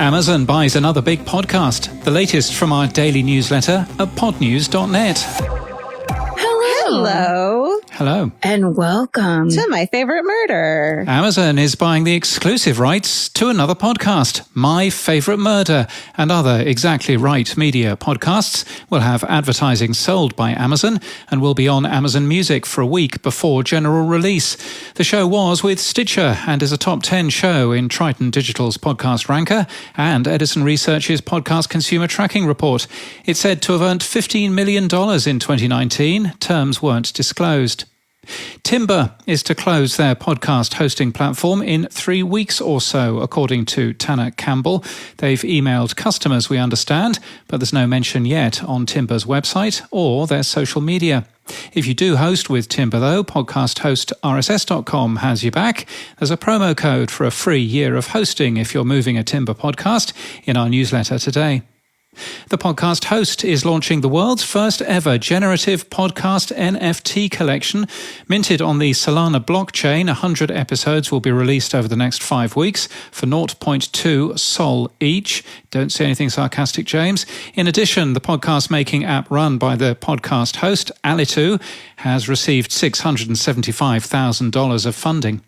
Amazon buys another big podcast. The latest from our daily newsletter at podnews.net. Hello. Hello. And welcome to My Favorite Murder. Amazon is buying the exclusive rights to another podcast, My Favorite Murder, and other Exactly Right media podcasts will have advertising sold by Amazon and will be on Amazon Music for a week before general release. The show was with Stitcher and is a top 10 show in Triton Digital's podcast ranker and Edison Research's podcast consumer tracking report. It's said to have earned $15 million in 2019. Terms weren't disclosed. Timber is to close their podcast hosting platform in 3 weeks or so, according to Tanner Campbell. They've emailed customers, we understand, but there's no mention yet on Timber's website or their social media. If you do host with Timber, though, podcasthostRSS.com has you back. There's a promo code for a free year of hosting if you're moving a Timber podcast in our newsletter today. The Podcast Host is launching the world's first ever generative podcast NFT collection. Minted on the Solana blockchain, 100 episodes will be released over the next 5 weeks for 0.2 Sol each. Don't say anything sarcastic, James. In addition, the podcast-making app run by the Podcast Host, Alitu, has received $675,000 of funding.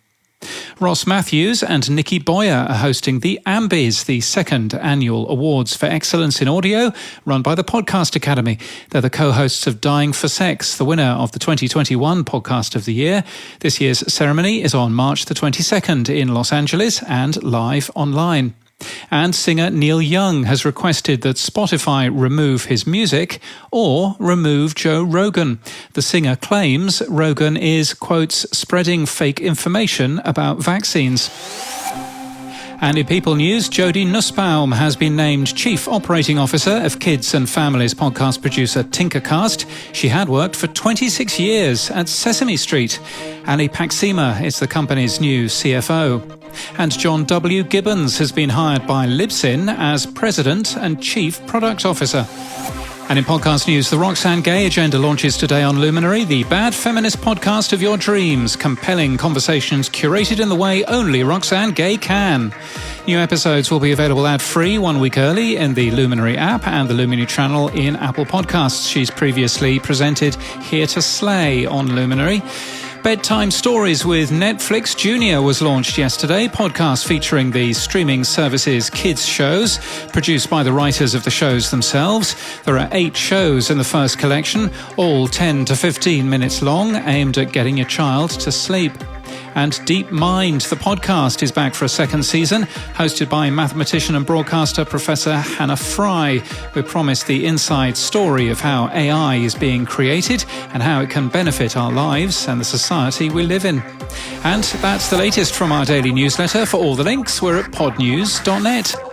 Ross Matthews and Nikki Boyer are hosting the AMBIs, the second annual Awards for Excellence in Audio, run by the Podcast Academy. They're the co-hosts of Dying for Sex, the winner of the 2021 Podcast of the Year. This year's ceremony is on March the 22nd in Los Angeles and live online. And singer Neil Young has requested that Spotify remove his music or remove Joe Rogan. The singer claims Rogan is, quotes, spreading fake information about vaccines. And in People News, Jodie Nussbaum has been named Chief Operating Officer of Kids and Families podcast producer Tinkercast. She had worked for 26 years at Sesame Street. Ali Paxima is the company's new CFO. And John W. Gibbons has been hired by Libsyn as President and Chief Product Officer. And in podcast news, the Roxane Gay Agenda launches today on Luminary, the bad feminist podcast of your dreams. Compelling conversations curated in the way only Roxane Gay can. New episodes will be available ad-free 1 week early in the Luminary app and the Luminary channel in Apple Podcasts. She's previously presented Here to Slay on Luminary. Bedtime Stories with Netflix Junior was launched yesterday, podcast featuring the streaming service's kids shows, produced by the writers of the shows themselves. There are 8 shows in the first collection, all 10 to 15 minutes long, aimed at getting your child to sleep. And Deep Mind, the podcast, is back for a second season, hosted by mathematician and broadcaster Professor Hannah Fry. We promise the inside story of how AI is being created and how it can benefit our lives and the society we live in. And that's the latest from our daily newsletter. For all the links, we're at podnews.net.